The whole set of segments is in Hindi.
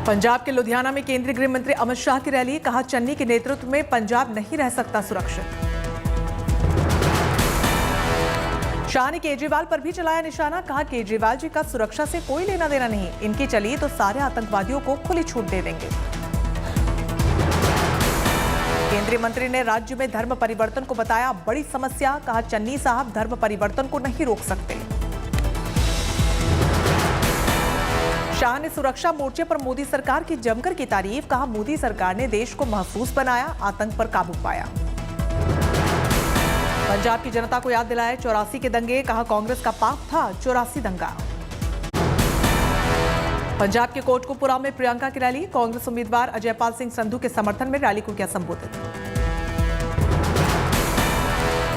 पंजाब के लुधियाना में केंद्रीय गृह मंत्री अमित शाह की रैली, कहा चन्नी के नेतृत्व में पंजाब नहीं रह सकता सुरक्षित। शाह ने केजरीवाल पर भी चलाया निशाना, कहा केजरीवाल जी का सुरक्षा से कोई लेना देना नहीं, इनकी चली तो सारे आतंकवादियों को खुली छूट दे देंगे। केंद्रीय मंत्री ने राज्य में धर्म परिवर्तन को बताया बड़ी समस्या, कहा चन्नी साहब धर्म परिवर्तन को नहीं रोक सकते। शाह ने सुरक्षा मोर्चे पर मोदी सरकार की जमकर की तारीफ, कहा मोदी सरकार ने देश को महफूज बनाया, आतंक पर काबू पाया। पंजाब की जनता को याद दिलाए 84 के दंगे, कहा कांग्रेस का पाप था 84 दंगा। पंजाब के कोटकपुरा में प्रियंका की रैली, कांग्रेस उम्मीदवार अजयपाल सिंह संधू के समर्थन में रैली को किया संबोधित।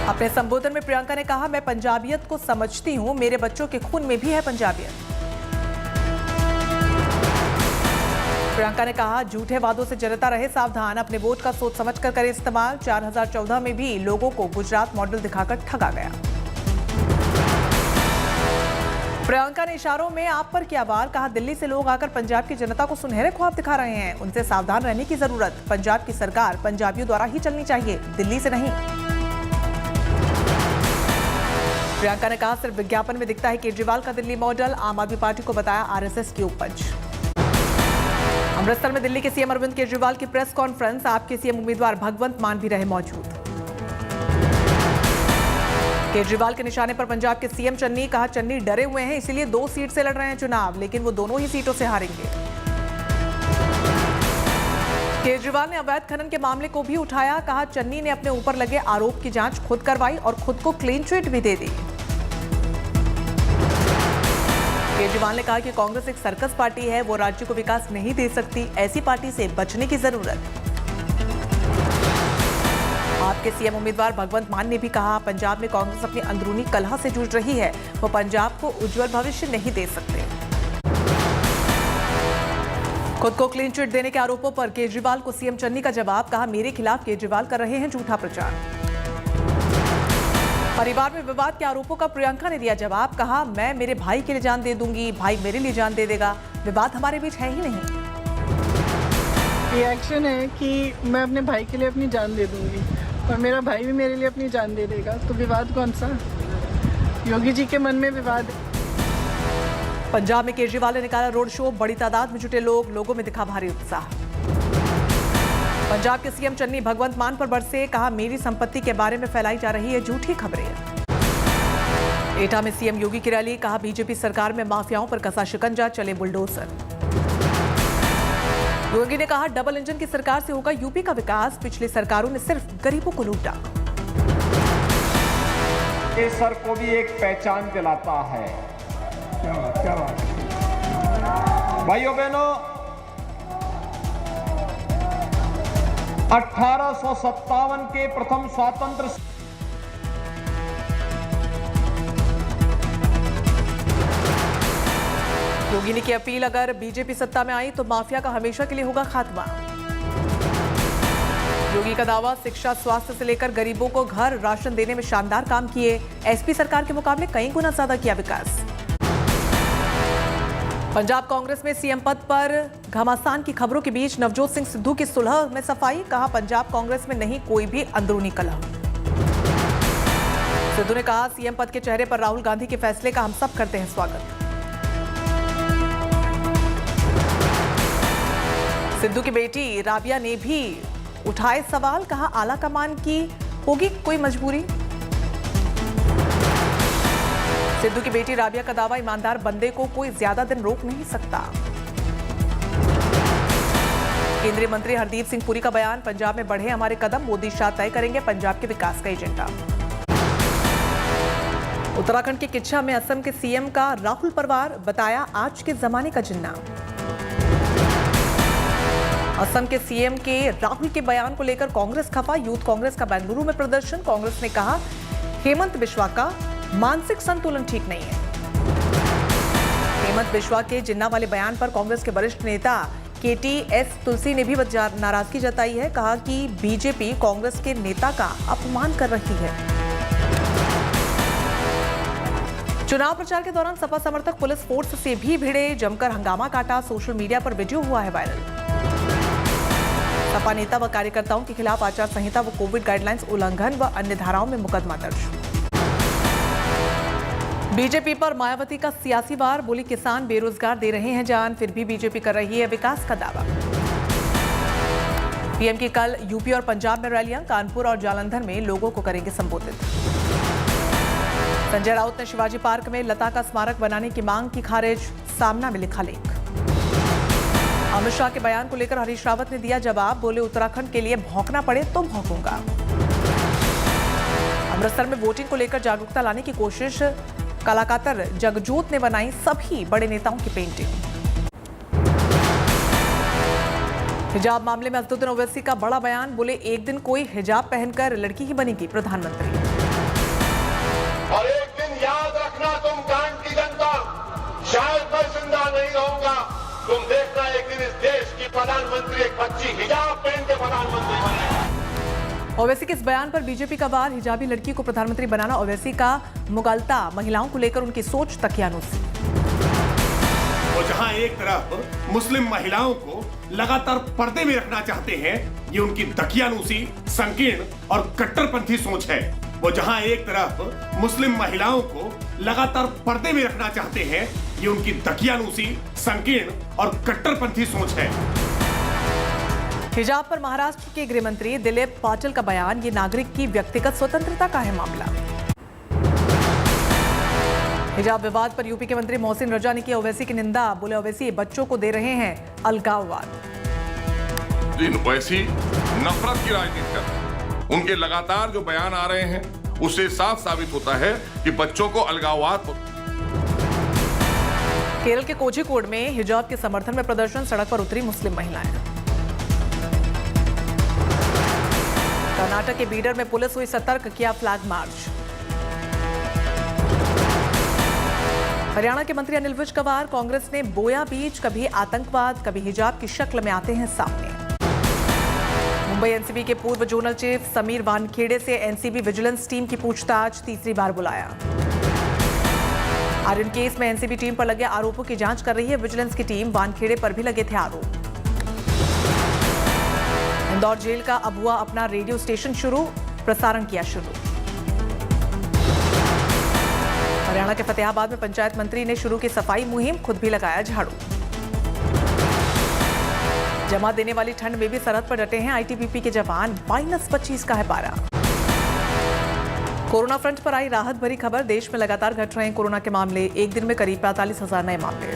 अपने संबोधन में प्रियंका ने कहा मैं पंजाबियत को समझती हूं, मेरे बच्चों के खून में भी है पंजाबियत। प्रियंका ने कहा झूठे वादों से जनता रहे सावधान, अपने वोट का सोच समझकर करे इस्तेमाल। 2014 में भी लोगों को गुजरात मॉडल दिखाकर ठगा गया। प्रियंका ने इशारों में आप पर किया वार, कहा दिल्ली से लोग आकर पंजाब की जनता को सुनहरे ख्वाब दिखा रहे हैं, उनसे सावधान रहने की जरूरत। पंजाब की सरकार पंजाबियों द्वारा ही चलनी चाहिए, दिल्ली से नहीं। प्रियंका ने कहा सिर्फ विज्ञापन में दिखता है केजरीवाल का दिल्ली मॉडल, आम आदमी पार्टी को बताया आरएसएस की उपज। अमृतसर में दिल्ली के सीएम अरविंद केजरीवाल की प्रेस कॉन्फ्रेंस, आपके सीएम उम्मीदवार भगवंत मान भी रहे मौजूद। केजरीवाल के निशाने पर पंजाब के सीएम चन्नी, कहा चन्नी डरे हुए हैं इसलिए 2 सीट से लड़ रहे हैं चुनाव, लेकिन वो दोनों ही सीटों से हारेंगे। केजरीवाल ने अवैध खनन के मामले को भी उठाया, कहा चन्नी ने अपने ऊपर लगे आरोप की जांच खुद करवाई और खुद को क्लीन चिट भी दे दी। केजरीवाल ने कहा कि कांग्रेस एक सर्कस पार्टी है, वो राज्य को विकास नहीं दे सकती, ऐसी पार्टी से बचने की जरूरत। आपके सीएम उम्मीदवार भगवंत मान ने भी कहा पंजाब में कांग्रेस अपनी अंदरूनी कलह से जूझ रही है, वो पंजाब को उज्जवल भविष्य नहीं दे सकते। खुद को क्लीन चिट देने के आरोपों पर केजरीवाल को सीएम चन्नी का जवाब, कहा मेरे खिलाफ केजरीवाल कर रहे हैं झूठा प्रचार। परिवार में विवाद के आरोपों का प्रियंका ने दिया जवाब, कहा मैं मेरे भाई के लिए जान दे दूंगी, भाई मेरे लिए जान दे देगा, विवाद हमारे बीच है ही नहीं। रिएक्शन है कि मैं अपने भाई के लिए अपनी जान दे दूंगी और मेरा भाई भी मेरे लिए अपनी जान दे देगा, तो विवाद कौन सा? योगी जी के मन में विवाद है। पंजाब में केजरीवाल ने निकाला रोड शो, बड़ी तादाद में जुटे लोगों में दिखा भारी उत्साह। पंजाब के सीएम चन्नी भगवंत मान पर बरसे, कहा मेरी संपत्ति के बारे में फैलाई जा रही है झूठी खबरें। एटा में सीएम योगी की रैली, कहा बीजेपी सरकार में माफियाओं पर कसा शिकंजा, चले बुलडोजर। योगी ने कहा डबल इंजन की सरकार से होगा यूपी का विकास, पिछली सरकारों ने सिर्फ गरीबों को लूटा। ये सर को भी एक पहचान दिलाता है। क्या बात भाइयों बहनों, 1857 के प्रथम स्वातंत्र योगी ने की अपील, अगर बीजेपी सत्ता में आई तो माफिया का हमेशा के लिए होगा खात्मा। योगी का दावा शिक्षा स्वास्थ्य से लेकर गरीबों को घर राशन देने में शानदार काम किए, एसपी सरकार के मुकाबले कई गुना ज्यादा किया विकास। पंजाब कांग्रेस में सीएम पद पर घमासान की खबरों के बीच नवजोत सिंह सिद्धू की सुलह में सफाई, कहा पंजाब कांग्रेस में नहीं कोई भी अंदरूनी कलह। सिद्धू ने कहा सीएम पद के चेहरे पर राहुल गांधी के फैसले का हम सब करते हैं स्वागत। सिद्धू की बेटी राबिया ने भी उठाए सवाल, कहा आला कमान की होगी कोई मजबूरी। सिद्धू की बेटी राबिया का दावा, ईमानदार बंदे को कोई ज्यादा दिन रोक नहीं सकता। केंद्रीय मंत्री हरदीप सिंह पुरी का बयान, पंजाब में बढ़े हमारे कदम, मोदी शाह तय करेंगे पंजाब के विकास का एजेंडा। उत्तराखंड के किच्छा में असम के सीएम का राहुल परवार, बताया आज के जमाने का जिन्ना। असम के सीएम के राहुल के बयान को लेकर कांग्रेस खफा, यूथ कांग्रेस का बेंगलुरु में प्रदर्शन। कांग्रेस ने कहा हेमंत बिश्वा का मानसिक संतुलन ठीक नहीं है। हेमंत बिश्वा के जिन्ना वाले बयान पर कांग्रेस के वरिष्ठ नेता केटीएस तुलसी ने भी नाराजगी जताई है, कहा कि बीजेपी कांग्रेस के नेता का अपमान कर रही है। चुनाव प्रचार के दौरान सपा समर्थक पुलिस फोर्स से भी भिड़े, जमकर हंगामा काटा। सोशल मीडिया पर वीडियो हुआ है वायरल। सपा नेता व कार्यकर्ताओं के खिलाफ आचार संहिता व कोविड गाइडलाइंस उल्लंघन व अन्य धाराओं में मुकदमा दर्ज। बीजेपी पर मायावती का सियासी वार, बोली किसान बेरोजगार दे रहे हैं जान, फिर भी बीजेपी कर रही है विकास का दावा। पीएम की कल यूपी और पंजाब में रैलियां, कानपुर और जालंधर में लोगों को करेंगे संबोधित। संजय राउत ने शिवाजी पार्क में लता का स्मारक बनाने की मांग की खारिज, सामना में लिखा लेख। अमित शाह के बयान को लेकर हरीश रावत ने दिया जवाब, बोले उत्तराखंड के लिए भौंकना पड़े तो भौंकूंगा। अमृतसर में वोटिंग को लेकर जागरूकता लाने की कोशिश, कलाकातर जगजोत ने बनाई सभी बड़े नेताओं की पेंटिंग। हिजाब मामले में असदुद्दीन ओवैसी का बड़ा बयान, बोले एक दिन कोई हिजाब पहनकर लड़की ही बनेगी प्रधानमंत्री। और एक दिन याद रखना तुम कांड की जनता, शायद मैं जिंदा नहीं रहूंगा, तुम देखना एक दिन इस देश की प्रधानमंत्री एक बच्ची हिजाब पहन के प्रधानमंत्री बनेगी। ओवैसी के इस बयान पर बीजेपी का वार, हिजाबी लड़की को प्रधानमंत्री बनाना ओवैसी का मुगलता, महिलाओं को लेकर उनकी सोच तकियानुसी। वो जहां एक तरफ मुस्लिम महिलाओं को लगातार पर्दे में रखना चाहते हैं, ये उनकी दकियानूसी, संकीर्ण और कट्टरपंथी सोच है। वो जहां एक तरफ मुस्लिम महिलाओं को लगातार पर्दे में रखना चाहते हैं, ये उनकी दकियानूसी, संकीर्ण और कट्टरपंथी सोच है। हिजाब पर महाराष्ट्र के गृह मंत्री दिलीप पाटिल का बयान, ये नागरिक की व्यक्तिगत स्वतंत्रता का है मामला। हिजाब विवाद पर यूपी के मंत्री मोहसिन रजा ने की ओवैसी की निंदा, बोले ओवैसी बच्चों को दे रहे हैं अलगाववाद। ओवैसी नफरत की राजनीति करते हैं। उनके लगातार जो बयान आ रहे हैं उससे साफ साबित होता है कि बच्चों को अलगाववाद। केरल के कोझिकोड में हिजाब के समर्थन में प्रदर्शन, सड़क पर उतरी मुस्लिम महिलाएं। कर्नाटक के बीडर में पुलिस हुई सतर्क, किया फ्लैग मार्च। हरियाणा के मंत्री अनिल विज का वार, कांग्रेस ने बोया बीज, कभी आतंकवाद कभी हिजाब की शक्ल में आते हैं सामने। मुंबई एनसीबी के पूर्व जोनल चीफ समीर वानखेड़े से एनसीबी विजिलेंस टीम की पूछताछ, तीसरी बार बुलाया। आर्यन केस में एनसीबी टीम पर लगे आरोपों की जांच कर रही है विजिलेंस की टीम, वानखेड़े पर भी लगे थे आरोप। इंदौर जेल का अब हुआ अपना रेडियो स्टेशन शुरू, प्रसारण किया शुरू। हरियाणा के फतेहाबाद में पंचायत मंत्री ने शुरू की सफाई मुहिम, खुद भी लगाया झाड़ू। जमा देने वाली ठंड में भी सरहद पर डटे हैं आईटीबीपी के जवान, -25 का है पारा। कोरोना फ्रंट पर आई राहत भरी खबर, देश में लगातार घट रहे हैं कोरोना के मामले, एक दिन में करीब 45,000 नए मामले।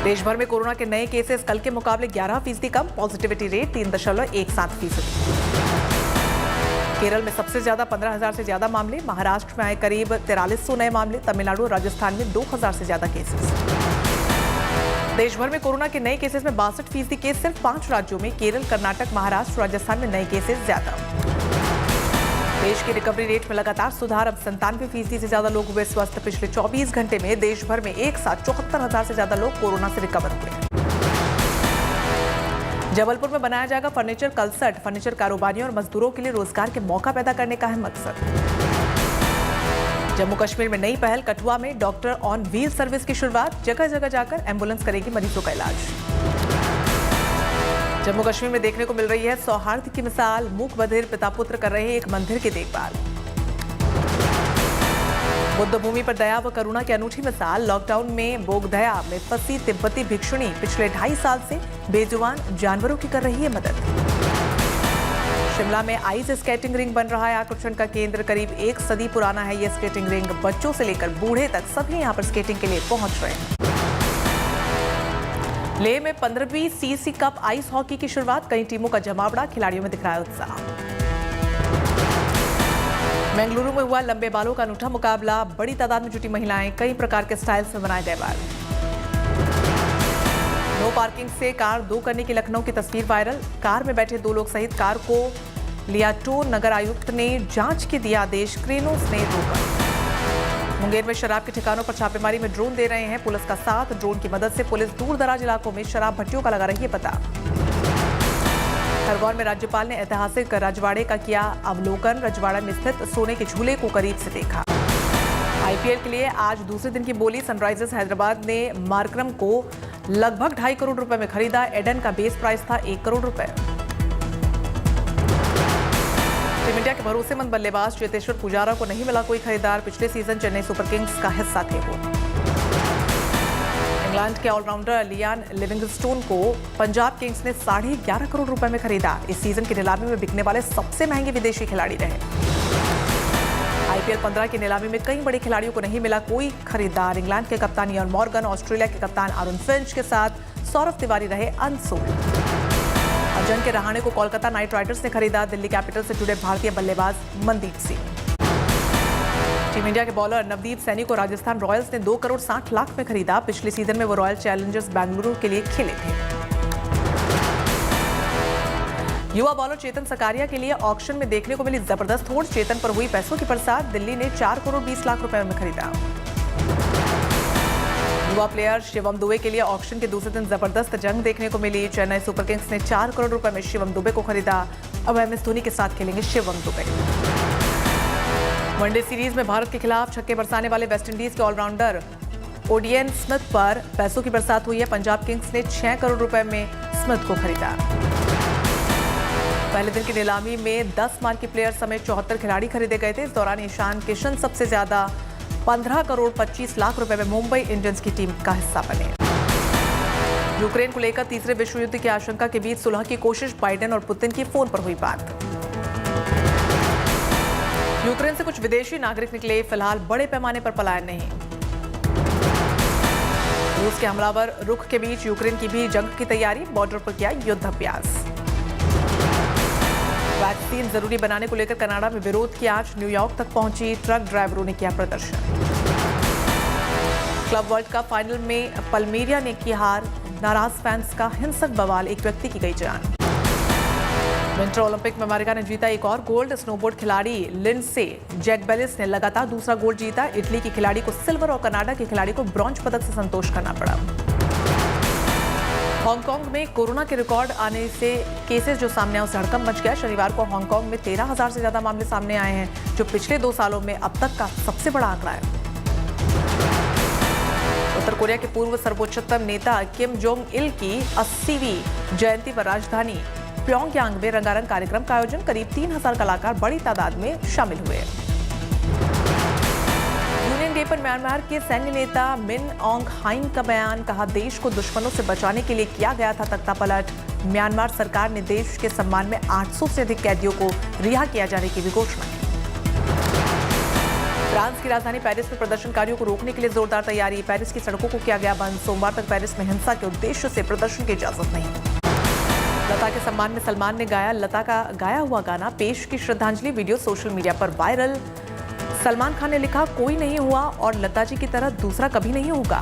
देश भर में कोरोना के नए केसेस कल के मुकाबले 11% कम, पॉजिटिविटी रेट 3.17%। केरल में सबसे ज्यादा 15,000 से ज्यादा मामले, महाराष्ट्र में आए करीब 4300 नए मामले, तमिलनाडु और राजस्थान में 2,000 से ज्यादा केसेस। देश भर में कोरोना के नए केसेस में 62% केस सिर्फ 5 राज्यों में, केरल, कर्नाटक, महाराष्ट्र, राजस्थान में नए केसेस ज्यादा। देश की रिकवरी रेट में लगातार सुधार, अब 97% से ज्यादा लोग हुए स्वस्थ। पिछले 24 घंटे में देश भर में एक साथ 74,000 से ज्यादा लोग कोरोना से रिकवर हुए। जबलपुर में बनाया जाएगा फर्नीचर क्लस्टर, फर्नीचर कारोबारियों और मजदूरों के लिए रोजगार के मौका पैदा करने का है मकसद। जम्मू कश्मीर में नई पहल, कठुआ में डॉक्टर ऑन व्हील सर्विस की शुरुआत, जगह जगह जाकर एम्बुलेंस करेगी मरीजों का इलाज। जम्मू कश्मीर में देखने को मिल रही है सौहार्द की मिसाल, मूक बधिर पिता पुत्र कर रहे हैं एक मंदिर की देखभाल। बुद्ध भूमि पर दया व करुणा की अनूठी मिसाल, लॉकडाउन में बोगदया में फंसी तिब्बती भिक्षुणी पिछले 2.5 साल से बेजुबान जानवरों की कर रही है मदद। शिमला में आइस स्केटिंग रिंग बन रहा है आकर्षण का केंद्र, करीब 1 सदी पुराना है ये स्केटिंग रिंग, बच्चों से लेकर बूढ़े तक सभी यहां पर स्केटिंग के लिए पहुंच रहे हैं। लेह में 15वीं सीसी कप आइस हॉकी की शुरुआत, कई टीमों का जमावड़ा, खिलाड़ियों में दिख रहा है उत्साह। बेंगलुरु में हुआ लंबे बालों का अनूठा मुकाबला, बड़ी तादाद में जुटी महिलाएं, कई प्रकार के स्टाइल्स में बनाए गए बाल। नो पार्किंग से कार 2 करने की लखनऊ की तस्वीर वायरल, कार में बैठे 2 लोग सहित कार को लिया टो, नगर आयुक्त ने जांच के दिया आदेश, क्रेनों ने रोका। मुंगेर में शराब के ठिकानों पर छापेमारी में ड्रोन दे रहे हैं पुलिस का साथ, ड्रोन की मदद से पुलिस दूर दराज इलाकों में शराब भट्टियों का लगा रही है पता। खरगोन में राज्यपाल ने ऐतिहासिक रजवाड़े का किया अवलोकन, रजवाड़ा में स्थित सोने के झूले को करीब से देखा। आईपीएल के लिए आज दूसरे दिन की बोली। सनराइजर्स हैदराबाद ने मार्करम को लगभग 2.5 करोड़ रुपए में खरीदा। एडन का बेस प्राइस था 1 करोड़ रुपए। टीम इंडिया के भरोसेमंद बल्लेबाज चेतेश्वर पुजारा को नहीं मिला कोई खरीदार। पिछले सीजन चेन्नई सुपर किंग्स का हिस्सा थे वो। इंग्लैंड के ऑलराउंडर लियान लिविंगस्टोन को पंजाब किंग्स ने 11.5 करोड़ रुपए में खरीदा। इस सीजन की नीलामी में बिकने वाले सबसे महंगे विदेशी खिलाड़ी रहे। आईपीएल 15 की नीलामी में कई बड़े खिलाड़ियों को नहीं मिला कोई खरीदार। इंग्लैंड के कप्तान इयान मॉर्गन, ऑस्ट्रेलिया के कप्तान आरोन फिंच के साथ सौरव तिवारी रहे अनसोल्ड। अजंक्य रहाणे को कोलकाता नाइट राइडर्स ने खरीदा। दिल्ली कैपिटल से जुड़े भारतीय बल्लेबाज मनदीप सिंह। टीम इंडिया के बॉलर नवदीप सैनी को राजस्थान रॉयल्स ने 2 करोड़ 60 लाख में खरीदा। पिछले सीजन में वो रॉयल चैलेंजर्स बेंगलुरु के लिए खेले थे। युवा बॉलर चेतन सकारिया के लिए ऑक्शन में देखने को मिली जबरदस्त होड़। चेतन पर हुई पैसों की बरसात। दिल्ली ने 4 करोड़ 20 लाख रुपए में खरीदा। युवा प्लेयर शिवम दुबे के लिए ऑक्शन के दूसरे दिन जबरदस्त जंग देखने को मिली। चेन्नई सुपर किंग्स ने 4 करोड़ रुपए में शिवम दुबे को खरीदा। अब MS धोनी के साथ खेलेंगे शिवम दुबे। वनडे सीरीज में भारत के खिलाफ छक्के बरसाने वाले वेस्टइंडीज के ऑलराउंडर ओडियन स्मिथ पर पैसों की बरसात हुई है। पंजाब किंग्स ने 6 करोड़ रुपए में स्मिथ को खरीदा। पहले दिन की नीलामी में 10 मार्की प्लेयर समेत 74 खिलाड़ी खरीदे गए थे। इस दौरान ईशान किशन सबसे ज्यादा 15 करोड़ 25 लाख रुपए में मुंबई इंडियंस की टीम का हिस्सा बने। यूक्रेन को लेकर तीसरे विश्व युद्ध की आशंका के बीच सुलह की कोशिश। बाइडेन और पुतिन की फोन पर हुई बात। यूक्रेन से कुछ विदेशी नागरिक निकले। फिलहाल बड़े पैमाने पर पलायन नहीं। रूस के हमलावर रुख के बीच यूक्रेन की भी जंग की तैयारी। बॉर्डर पर किया युद्ध अभ्यास। वैक्सीन जरूरी बनाने को लेकर कनाडा में विरोध की आंच न्यूयॉर्क तक पहुंची। ट्रक ड्राइवरों ने किया प्रदर्शन। क्लब वर्ल्ड कप फाइनल में पल्मेरिया ने की हार। नाराज फैंस का हिंसक बवाल, एक व्यक्ति की गई जान। विंटर ओलंपिक में अमेरिका ने जीता एक और गोल्ड। स्नोबोर्ड खिलाड़ी लिंडसे जैकबेलिस ने लगातार दूसरा गोल्ड जीता। इटली की खिलाड़ी को सिल्वर और कनाडा की खिलाड़ी को ब्रॉन्ज पदक से संतोष करना पड़ा। हांगकांग में कोरोना के रिकॉर्ड आने से केसेस जो सामने आए उससे हड़कंप मच गया। शनिवार को हांगकांग में 13,000 से ज्यादा मामले सामने आए हैं, जो पिछले 2 सालों में अब तक का सबसे बड़ा आंकड़ा है। उत्तर कोरिया के पूर्व सर्वोच्चतम नेता किम जोंग इल की 80वीं जयंती पर राजधानी प्योंगयांग में रंगारंग कार्यक्रम का आयोजन। करीब 3,000 कलाकार बड़ी तादाद में शामिल हुए। यूनियन डे पर म्यांमार के सैन्य नेता मिन ऑन्ग हाइंग का बयान। कहा, देश को दुश्मनों से बचाने के लिए किया गया था तख्तापलट। म्यांमार सरकार ने देश के सम्मान में 800 से अधिक कैदियों को रिहा किया जाने की भी घोषणा की। फ्रांस की राजधानी पेरिस में प्रदर्शनकारियों को रोकने के लिए जोरदार तैयारी। पेरिस की सड़कों को किया गया बंद। सोमवार तक पेरिस में हिंसा के उद्देश्य से प्रदर्शन की इजाजत नहीं। लता के सम्मान में सलमान ने गाया लता का गाया हुआ गाना। पेश की श्रद्धांजलि वीडियो सोशल मीडिया पर वायरल। सलमान खान ने लिखा, कोई नहीं हुआ और लता जी की तरह दूसरा कभी नहीं होगा।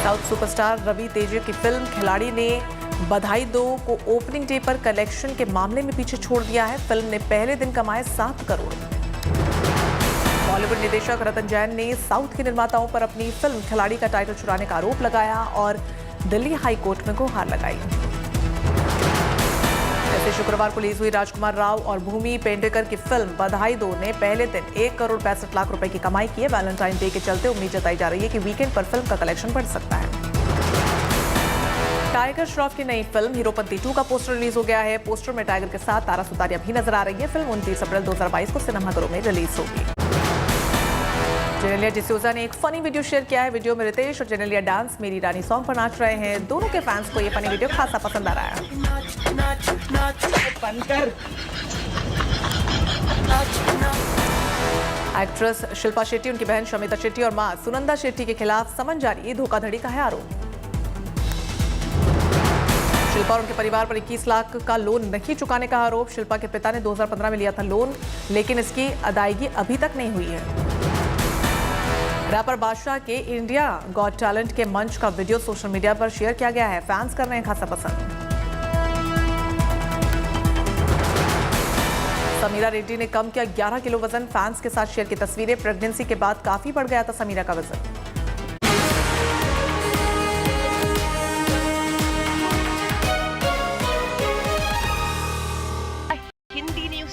साउथ सुपरस्टार रवि तेजे की फिल्म खिलाड़ी ने बधाई दो को ओपनिंग डे पर कलेक्शन के मामले में पीछे छोड़ दिया है। फिल्म ने पहले दिन कमाए 7 करोड़। बॉलीवुड निदेशक रतन जैन ने साउथ के निर्माताओं पर अपनी फिल्म खिलाड़ी का टाइटल चुराने का आरोप लगाया और दिल्ली हाई कोर्ट में गुहार लगाई। जैसे शुक्रवार को रिलीज हुई राजकुमार राव और भूमि पेंडेकर की फिल्म बधाई दो ने पहले दिन 1 करोड़ 65 लाख रुपए की कमाई की है। वैलेंटाइन डे के चलते उम्मीद जताई जा रही है कि वीकेंड पर फिल्म का कलेक्शन बढ़ सकता है। टाइगर श्रॉफ की नई फिल्म हीरोपंती 2 का पोस्टर रिलीज हो गया है। पोस्टर में टाइगर के साथ तारा सुतारिया भी नजर आ रही है। फिल्म 29 अप्रैल 2022 को सिनेमाघरों में रिलीज होगी। जेनेलिया डिसूजा ने एक फनी वीडियो शेयर किया है। वीडियो में रितेश और जेनेलिया डांस मेरी रानी सॉन्ग पर नाच रहे हैं। दोनों के फैंस को ये फनी वीडियो खासा पसंद आ रहा है। एक्ट्रेस शिल्पा शेट्टी, उनकी बहन शमिता शेट्टी और मां सुनंदा शेट्टी के खिलाफ समन जारी। धोखाधड़ी का है आरोप। शिल्पा और उनके परिवार पर 21 लाख का लोन नहीं चुकाने का आरोप। शिल्पा के पिता ने 2015 में लिया था लोन, लेकिन इसकी अदायगी अभी तक नहीं हुई है। रैपर बादशाह के इंडिया गॉट टैलेंट के मंच का वीडियो सोशल मीडिया पर शेयर किया गया है। फैंस कर रहे हैं खासा पसंद। समीरा रेड्डी ने कम किया 11 किलो वजन। फैंस के साथ शेयर की तस्वीरें। प्रेगनेंसी के बाद काफी बढ़ गया था समीरा का वजन।